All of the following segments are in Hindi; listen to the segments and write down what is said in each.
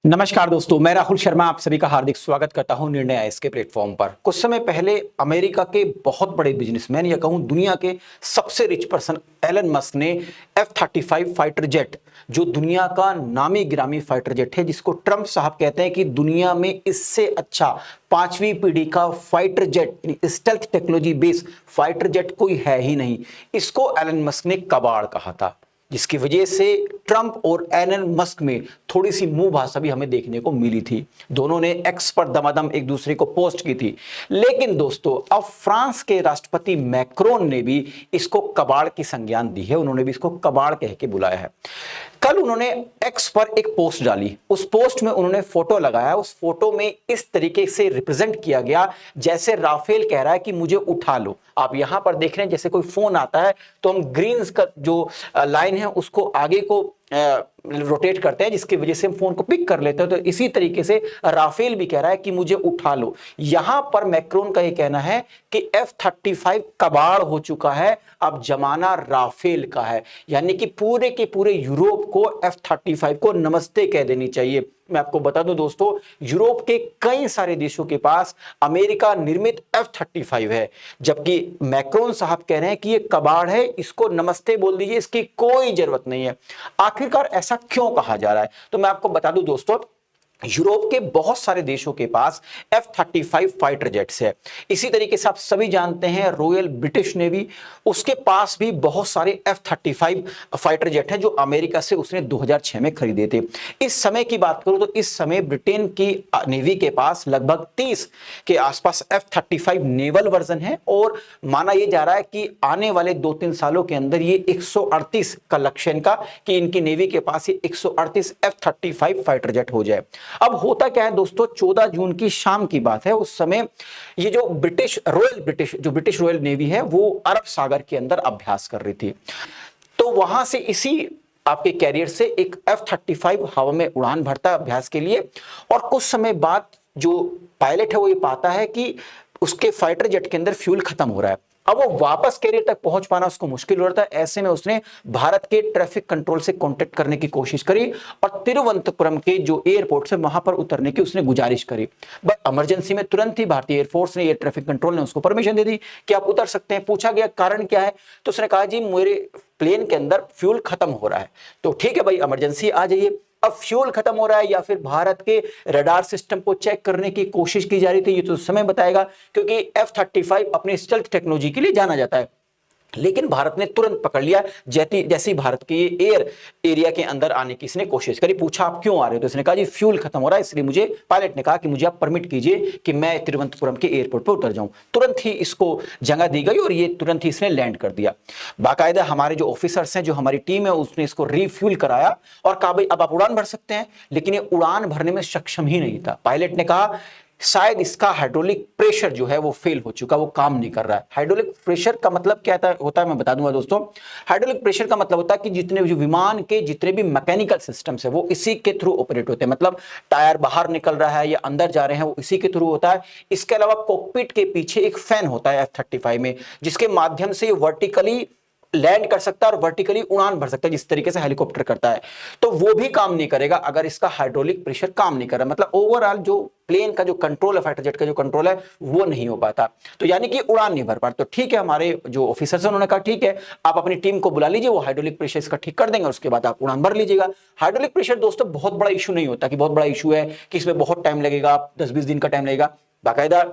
नमस्कार दोस्तों, मैं राहुल शर्मा आप सभी का हार्दिक स्वागत करता हूं निर्णय आइस के प्लेटफॉर्म पर। कुछ समय पहले अमेरिका के बहुत बड़े बिजनेसमैन या कहूं दुनिया के सबसे रिच पर्सन एलन मस्क ने F-35 फाइटर जेट, जो दुनिया का नामी गिरामी फाइटर जेट है, जिसको ट्रंप साहब कहते हैं कि दुनिया में इससे अच्छा पांचवी पीढ़ी का fighter jet, stealth technology based fighter jet कोई है ही नहीं, इसको एलन मस्क ने कबाड़ कहा था, जिसकी वजह से ट्रंप और एलन मस्क में थोड़ी सी मुंह भाषा भी हमें देखने को मिली थी। दोनों ने एक्स पर दमादम एक दूसरे को पोस्ट की थी। लेकिन दोस्तों, अब फ्रांस के राष्ट्रपति मैक्रोन ने भी इसको कबाड़ की संज्ञान दी है। उन्होंने भी इसको कबाड़ कह के बुलाया है। कल उन्होंने एक्स पर एक पोस्ट डाली। उस पोस्ट में उन्होंने फोटो लगाया। उस फोटो में इस तरीके से रिप्रेजेंट किया गया जैसे राफेल कह रहा है कि मुझे उठा लो। आप यहां पर देख रहे हैं जैसे कोई फोन आता है तो हम ग्रीन का जो लाइन है उसको आगे को रोटेट करते हैं, जिसकी वजह से हम फोन को पिक कर लेते हैं। तो इसी तरीके से राफेल भी कह रहा है कि मुझे उठा लो। यहां पर मैक्रोन का यह कहना है कि F-35 कबाड़ हो चुका है, अब जमाना राफेल का है, यानी कि पूरे के पूरे यूरोप को F-35 को नमस्ते कह देनी चाहिए। मैं आपको बता दूं दोस्तों, यूरोप के कई सारे देशों के पास अमेरिका निर्मित F-35 है, जबकि मैक्रोन साहब कह रहे हैं कि ये कबाड़ है, इसको नमस्ते बोल दीजिए, इसकी कोई जरूरत नहीं है। आखिरकार ऐसा क्यों कहा जा रहा है? तो मैं आपको बता दूं दोस्तों, यूरोप के बहुत सारे देशों के पास F-35 फाइटर जेट्स है। इसी तरीके से आप सभी जानते हैं रॉयल ब्रिटिश नेवी, उसके पास भी बहुत सारे F-35 फाइटर जेट हैं जो अमेरिका से उसने 2006 में खरीदे थे। इस समय की बात करूं तो इस समय ब्रिटेन की नेवी के पास लगभग 30 के आसपास F-35 नेवल वर्जन है, और माना यह जा रहा है कि आने वाले 2-3 सालों के अंदर ये 138 का लक्ष्य इनका, कि इनकी नेवी के पास ये 138 F-35 फाइटर जेट हो जाए। अब होता क्या है दोस्तों, 14 जून की शाम की बात है। उस समय ये जो ब्रिटिश रॉयल नेवी है वो अरब सागर के अंदर अभ्यास कर रही थी। तो वहां से इसी आपके कैरियर से एक F-35 हवा में उड़ान भरता है अभ्यास के लिए, और कुछ समय बाद जो पायलट है वो ये पाता है कि उसके फाइटर जेट के अंदर फ्यूल खत्म हो रहा है। अब वो वापस कैरियर तक पहुंच पाना उसको मुश्किल हो रहा था। ऐसे में उसने भारत के ट्रैफिक कंट्रोल से कांटेक्ट करने की कोशिश करी और तिरुवनंतपुरम के जो एयरपोर्ट से वहां पर उतरने की उसने गुजारिश करी। बट इमरजेंसी में तुरंत ही भारतीय एयरफोर्स ने, एयर ट्रैफिक कंट्रोल ने उसको परमिशन दे दी कि आप उतर सकते हैं। पूछा गया कारण क्या है, तो उसने कहा जी मेरे प्लेन के अंदर फ्यूल खत्म हो रहा है। तो ठीक है भाई, इमरजेंसी आ जाइए। अब फ्यूल खत्म हो रहा है या फिर भारत के रडार सिस्टम को चेक करने की कोशिश की जा रही थी, ये तो समय बताएगा, क्योंकि F-35 अपनी स्टेल्थ टेक्नोलॉजी के लिए जाना जाता है। लेकिन भारत ने तुरंत पकड़ लिया जैसे ही भारत के एयर एरिया के अंदर आने की इसने कोशिश करी। पूछा आप क्यों आ रहे हो, तो इसने कहा जी फ्यूल खत्म हो रहा है, इसलिए मुझे, पायलट ने कहा कि मुझे आप परमिट कीजिए कि मैं तिरुवनंतपुरम के एयरपोर्ट पर उतर जाऊं। तुरंत ही इसको जगह दी गई और ये तुरंत ही इसने लैंड कर दिया। बाकायदा हमारे जो ऑफिसर्स हैं, जो हमारी टीम है, उसने इसको रिफ्यूल कराया और कहा भाई अब आप उड़ान भर सकते हैं। लेकिन ये उड़ान भरने में सक्षम ही नहीं था। पायलट ने कहा शायद इसका हाइड्रोलिक प्रेशर जो है वो फेल हो चुका, वो काम नहीं कर रहा है। हाइड्रोलिक प्रेशर का मतलब क्या होता है मैं बता दूंगा दोस्तों। हाइड्रोलिक प्रेशर का मतलब होता है कि जितने जो विमान के जितने भी मैकेनिकल सिस्टम्स है वो इसी के थ्रू ऑपरेट होते हैं। मतलब टायर बाहर निकल रहा है या अंदर जा रहे हैं वो इसी के थ्रू होता है। इसके अलावा कॉकपिट के पीछे एक फैन होता है F-35 में, जिसके माध्यम से वर्टिकली लैंड कर सकता है और वर्टिकली उड़ान भर सकता है, जिस तरीके से हेलीकॉप्टर करता है। तो वो भी काम नहीं करेगा अगर इसका हाइड्रोलिक प्रेशर काम नहीं कर रहा। मतलब ओवरऑल जो प्लेन का जो कंट्रोल है, फाइटर जेट का जो कंट्रोल है वो नहीं हो पाता, तो यानी कि उड़ान नहीं भर पाता। तो ठीक है, हमारे जो ऑफिसर्स हैं उन्होंने कहा ठीक है आप अपनी टीम को बुला लीजिए, वो हाइड्रोलिक प्रेशर इसका ठीक कर देंगे, उसके बाद आप उड़ान भर लीजिएगा। हाइड्रोलिक प्रेशर दोस्तों बहुत बड़ा इशू नहीं होता कि बहुत बड़ा इशू है कि इसमें बहुत टाइम लगेगा, 10-20 दिन का टाइम लगेगा। बाकायदा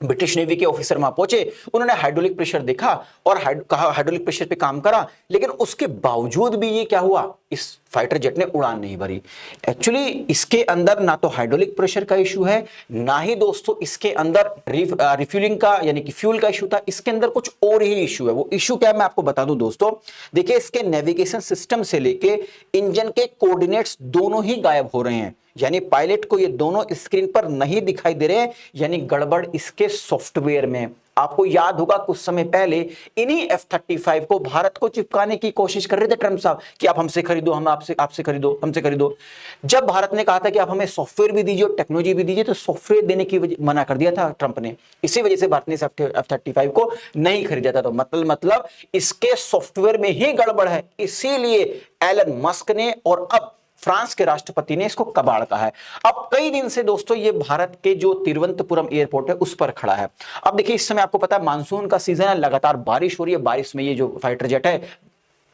ब्रिटिश नेवी के ऑफिसर वहां पहुंचे, उन्होंने हाइड्रोलिक प्रेशर देखा और हाइड्रोलिक प्रेशर पे काम करा, लेकिन उसके बावजूद भी ये क्या हुआ, इस फाइटर जेट ने उड़ान नहीं भरी। एक्चुअली इसके अंदर ना तो हाइड्रोलिक प्रेशर का इशू है, ना ही दोस्तों इसके अंदर रिफ्यूलिंग का यानी कि फ्यूल का इशू था। इसके अंदर कुछ और ही इशू है। वो इशू क्या है मैं आपको बता दूं दोस्तों। देखिए, इसके नेविगेशन सिस्टम से लेके इंजन के कोऑर्डिनेट्स दोनों ही गायब हो रहे हैं, यानी पायलट को ये दोनों स्क्रीन पर नहीं दिखाई दे रहे हैं, यानी गड़बड़ इसके सॉफ्टवेयर में। आपको याद होगा कुछ समय पहले इन्हीं F-35 को भारत को चिपकाने की कोशिश कर रहे थे ट्रंप साहब कि आप हमसे खरीदो, हम आपसे खरीदो, हमसे खरीदो। जब भारत ने कहा था कि आप हमें सॉफ्टवेयर भी दीजिए और टेक्नोलॉजी भी दीजिए, तो सॉफ्टवेयर देने की मना कर दिया था ट्रंप ने। इसी वजह से भारत ने F-35 को नहीं खरीदा था। तो मतलब इसके सॉफ्टवेयर में ही गड़बड़ है, इसीलिए एलन मस्क ने और अब फ्रांस के राष्ट्रपति ने इसको कबाड़ कहा है। अब कई दिन से दोस्तों ये भारत के जो तिरुवनंतपुरम एयरपोर्ट है उस पर खड़ा है। अब देखिए इस समय आपको पता है मानसून का सीजन है, लगातार बारिश हो रही है, बारिश में ये जो फाइटर जेट है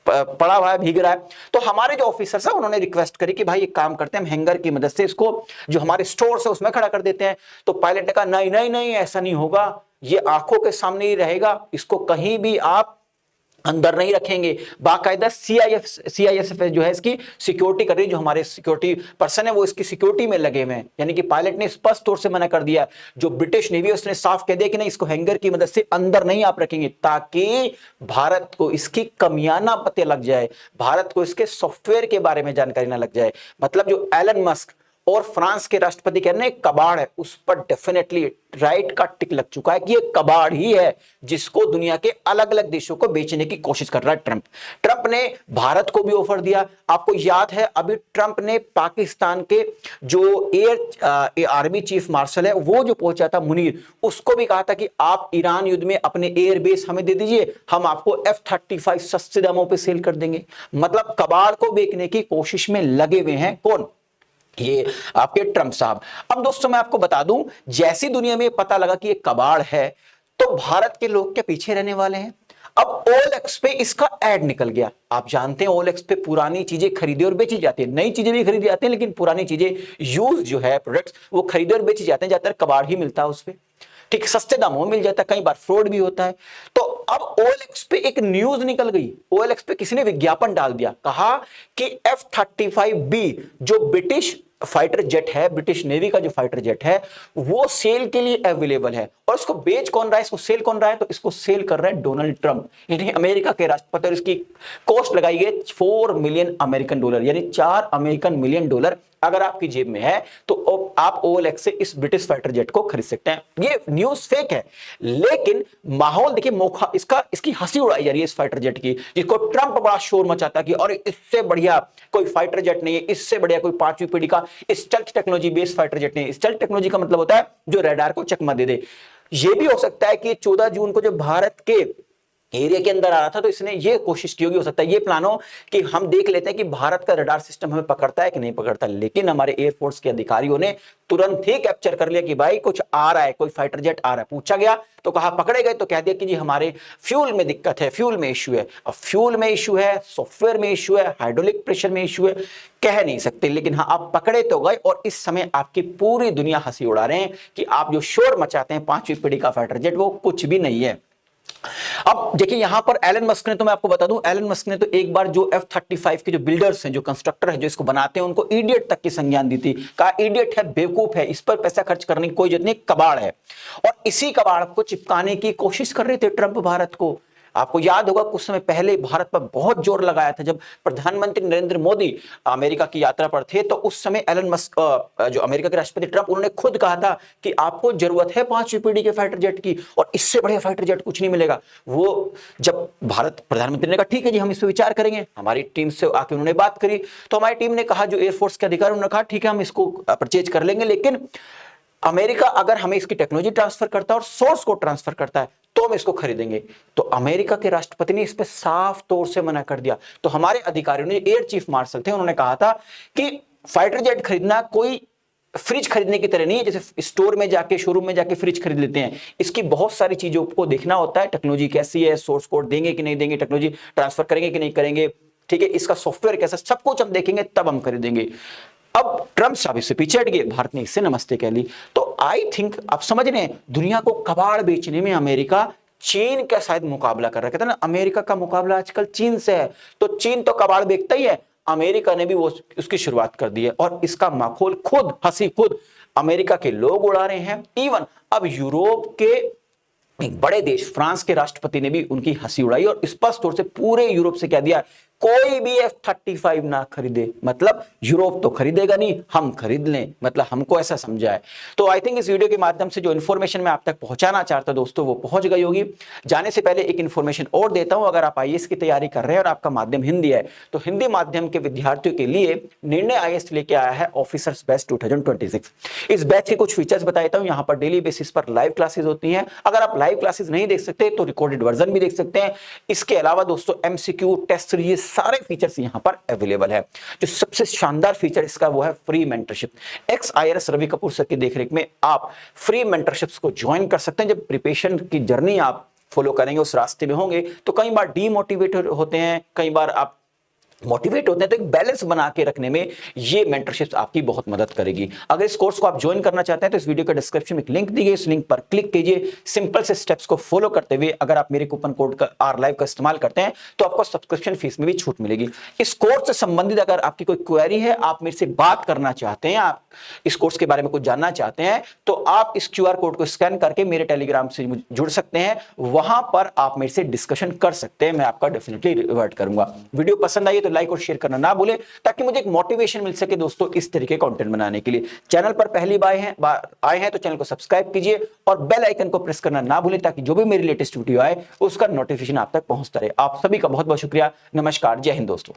पड़ा हुआ है, भीग रहा है। तो हमारे जो ऑफिसर्स है उन्होंने रिक्वेस्ट करी कि भाई एक काम करते हैं, हम हैंगर की मदद से इसको जो हमारे स्टोर्स है उसमें खड़ा कर देते हैं। तो पायलट ने कहा नहीं नहीं नहीं, ऐसा नहीं होगा, ये आंखों के सामने ही रहेगा, इसको कहीं भी आप अंदर नहीं रखेंगे। बाकायदा सीआईएसएफ जो है इसकी सिक्योरिटी कर रही है, जो हमारे सिक्योरिटी पर्सन है वो इसकी सिक्योरिटी में लगे हुए हैं। यानी कि पायलट ने स्पष्ट तौर से मना कर दिया, जो ब्रिटिश नेवी है उसने साफ कह दिया कि नहीं, इसको हैंगर की मदद से अंदर नहीं आप रखेंगे, ताकि भारत को इसकी कमियां ना पता लग जाए, भारत को इसके सॉफ्टवेयर के बारे में जानकारी ना लग जाए। मतलब जो एलन मस्क और फ्रांस के राष्ट्रपति कह रहे हैं कबाड़ है, उस पर डेफिनेटली राइट का टिक लग चुका है कि ये कबाड़ ही है जिसको दुनिया के अलग अलग देशों को बेचने की कोशिश कर रहा है ट्रंप। ट्रंप ने भारत को भी ऑफर दिया। आपको याद है अभी ट्रंप ने पाकिस्तान के जो एयर आर्मी चीफ मार्शल है वो जो पहुंचा था मुनीर, उसको भी कहा था कि आप ईरान युद्ध में अपने एयरबेस हमें दे दीजिए, हम आपको F-35 सस्ते दामों पर सेल कर देंगे। मतलब कबाड़ को बेचने की कोशिश में लगे हुए हैं कौन, ये आपके ट्रंप साहब। अब दोस्तों मैं आपको बता दूं, जैसी दुनिया में पता लगा कि ये कबाड़ है तो भारत के लोग क्या पीछे रहने वाले हैं। अब OLX पे इसका ऐड निकल गया। आप जानते हैं OLX पे पुरानी चीजें खरीदी और बेची जाती है, नई चीजें भी खरीदी जाती हैं, लेकिन पुरानी चीजें यूज जो है प्रोडक्ट्स वो खरीदे और बेची जाते हैं, ज्यादातर कबाड़ ही मिलता है उस पे, ठीक, सस्ते दामों में मिल जाता है, कई बार फ्रॉड भी होता है। तो अब OLX पे एक न्यूज निकल गई, OLX पे किसी ने विज्ञापन डाल दिया, कहा कि F-35B जो ब्रिटिश फाइटर जेट है, ब्रिटिश नेवी का जो फाइटर जेट है वो सेल के लिए अवेलेबल है। और इसको बेच कौन रहा है, इसको सेल कौन रहा है, तो इसको सेल कर रहा है डोनाल्ड ट्रंप, यानी अमेरिका के राष्ट्रपति। और इसकी कॉस्ट लगाई गई $4 मिलियन अमेरिकन डॉलर, यानी $4 अमेरिकन मिलियन डॉलर अगर आपकी जेब में है तो आप OLX से इस ब्रिटिश फाइटर जेट को खरीद सकते हैं। ये न्यूज फेक है, लेकिन माहौल देखिए मौका इसकी हंसी उड़ाई जा रही है इस फाइटर जेट की, जिसको ट्रंप बड़ा शोर मचाता है कि और इससे बढ़िया कोई फाइटर जेट नहीं है, इससे बढ़िया कोई 5वीं पीढ़ी का stealth technology based fighter jet नहीं है। स्टेल्थ टेक्नोलॉजी का मतलब होता है जो रडार को चकमा दे दे। यह भी हो सकता है कि 14 जून को जो भारत के एरिया के अंदर आ रहा था तो इसने ये कोशिश की होगी, हो सकता है ये प्लान हो कि हम देख लेते हैं कि भारत का रडार सिस्टम हमें पकड़ता है कि नहीं पकड़ता। लेकिन हमारे एयरफोर्स के अधिकारियों ने तुरंत ही कैप्चर कर लिया कि भाई कुछ आ रहा है, कोई फाइटर जेट आ रहा है। पूछा गया तो कहा, पकड़े गए तो कह दिया कि जी हमारे फ्यूल में दिक्कत है, फ्यूल में इश्यू है। अब फ्यूल में इश्यू है, सॉफ्टवेयर में इश्यू है, हाइड्रोलिक प्रेशर में इश्यू है, कह नहीं सकते, लेकिन हाँ आप पकड़े तो गए। और इस समय आपकी पूरी दुनिया हंसी उड़ा रहे हैं कि आप जो शोर मचाते हैं 5वीं पीढ़ी का फाइटर जेट वो कुछ भी नहीं है। अब देखिए यहां पर एलन मस्क ने, तो मैं आपको बता दूं, एलन मस्क ने तो एक बार जो F-35 के जो बिल्डर्स हैं, जो कंस्ट्रक्टर हैं, जो इसको बनाते हैं, उनको इडियट तक की संज्ञान दी थी, कहा इडियट है, बेवकूफ है, इस पर पैसा खर्च करने की कोई जरूरत नहीं, कबाड़ है। और इसी कबाड़ को चिपकाने की कोशिश कर रहे थे ट्रंप भारत को। आपको याद होगा कुछ समय पहले भारत पर बहुत जोर लगाया था, जब प्रधानमंत्री नरेंद्र मोदी अमेरिका की यात्रा पर थे, तो उस समय एलन मस्क जो अमेरिका के राष्ट्रपति ट्रंप, उन्होंने खुद कहा था कि आपको जरूरत है 5वीं पीढ़ी के फाइटर जेट की, और इससे बढ़िया फाइटर जेट कुछ नहीं मिलेगा। वो जब भारत प्रधानमंत्री ने कहा ठीक है जी हम इस पर विचार करेंगे, हमारी टीम से आके उन्होंने बात करी, तो हमारी टीम ने कहा, जो एयरफोर्स के अधिकारी, उन्होंने कहा ठीक है हम इसको परचेज कर लेंगे, लेकिन अमेरिका अगर हमें इसकी टेक्नोलॉजी ट्रांसफर करता है और सोर्स को ट्रांसफर करता है तो हम इसको खरीदेंगे। तो अमेरिका के राष्ट्रपति ने इस पे साफ तौर से मना कर दिया। तो हमारे अधिकारियों ने, एयर चीफ मार्शल थे, उन्होंने कहा था कि फाइटर जेट खरीदना कोई फ्रिज खरीदने की तरह नहीं है, जैसे स्टोर में जाके, शोरूम में जाके फ्रिज खरीद लेते हैं। इसकी बहुत सारी चीजों को देखना होता है, टेक्नोलॉजी कैसी है, सोर्स कोड देंगे कि नहीं देंगे, टेक्नोलॉजी ट्रांसफर करेंगे कि नहीं करेंगे, ठीक है, इसका सॉफ्टवेयर कैसा, सब कुछ हम देखेंगे तब हम खरीदेंगे। अब ट्रंप साहब इससे पीछे हट गए, भारत ने इससे नमस्ते कह ली। तो आई थिंक आप समझ रहे हैं, दुनिया को कबाड़ बेचने में अमेरिका चीन का शायद मुकाबला कर रहा है। कहते हैं ना अमेरिका का मुकाबला आजकल चीन से है, तो चीन तो कबाड़ बेचता ही है, अमेरिका ने भी वो उसकी शुरुआत कर दी है। और इसका माखौल खुद हंसी खुद अमेरिका के लोग उड़ा रहे हैं। इवन अब यूरोप के एक बड़े देश फ्रांस के राष्ट्रपति ने भी उनकी हंसी उड़ाई और स्पष्ट तौर से पूरे यूरोप से कह दिया कोई भी F-35 ना खरीदे। मतलब यूरोप तो खरीदेगा नहीं, हम खरीद लें, मतलब हमको ऐसा समझा है। तो आई थिंक इस वीडियो के माध्यम से जो इन्फॉर्मेशन मैं आप तक पहुंचाना चाहता दोस्तों वो पहुंच गई होगी। जाने से पहले एक इन्फॉर्मेशन और देता हूं, अगर आप IAS की तैयारी कर रहे हैं और आपका माध्यम हिंदी है तो हिंदी माध्यम के विद्यार्थियों के लिए निर्णय IAS लेके आया है ऑफिसर्स बैच 2026। इस बैच के कुछ फीचर्स बताता हूं। यहाँ पर डेली बेसिस पर लाइव क्लासेस होती हैं, अगर आप लाइव क्लासेस नहीं देख सकते तो रिकॉर्डेड वर्जन भी देख सकते हैं। इसके अलावा दोस्तों MCQ टेस्ट सीरीज सारे फीचर्स यहां पर अवेलेबल है। जो सबसे शानदार फीचर इसका वो है free mentorship. Ex IRS Ravi Kapoor sir की देखरेख में आप फ्री मेंटरशिप्स को ज्वाइन कर सकते हैं। जब प्रिपरेशन की जर्नी आप फॉलो करेंगे, उस रास्ते में होंगे, तो कई बार डीमोटिवेट होते हैं, कई बार आप मोटिवेट होते हैं, तो एक बैलेंस बना के रखने में ये मेंटरशिप आपकी बहुत मदद करेगी। अगर इस कोर्स को आप ज्वाइन करना चाहते हैं तो इस वीडियो के डिस्क्रिप्शन में एक लिंक दी गई, इस लिंक पर क्लिक कीजिए। सिंपल से स्टेप्स को फॉलो करते हुए अगर आप मेरे कूपन कोड का R Live का इस्तेमाल करते हैं तो आपको सब्सक्रिप्शन फीस में भी छूट मिलेगी। इस कोर्स से संबंधित अगर आपकी कोई क्वेरी है, आप मेरे से बात करना चाहते हैं, आप इस कोर्स के बारे में कुछ जानना चाहते हैं, तो आप इस QR कोड को स्कैन करके मेरे टेलीग्राम से जुड़ सकते हैं। वहां पर आप मेरे से डिस्कशन कर सकते हैं, मैं आपका डेफिनेटली रिवर्ट करूंगा। वीडियो पसंद आई तो लाइक और शेयर करना ना भूलें, ताकि मुझे एक मोटिवेशन मिल सके दोस्तों इस तरीके कंटेंट बनाने के लिए। चैनल पर पहली बार आए हैं तो चैनल को सब्सक्राइब कीजिए और बेल आइकन को प्रेस करना ना भूलें, ताकि जो भी मेरी लेटेस्ट वीडियो आए उसका नोटिफिकेशन आप तक पहुंचता रहे। आप सभी का बहुत बहुत शुक्रिया। नमस्कार, जय हिंद दोस्तों।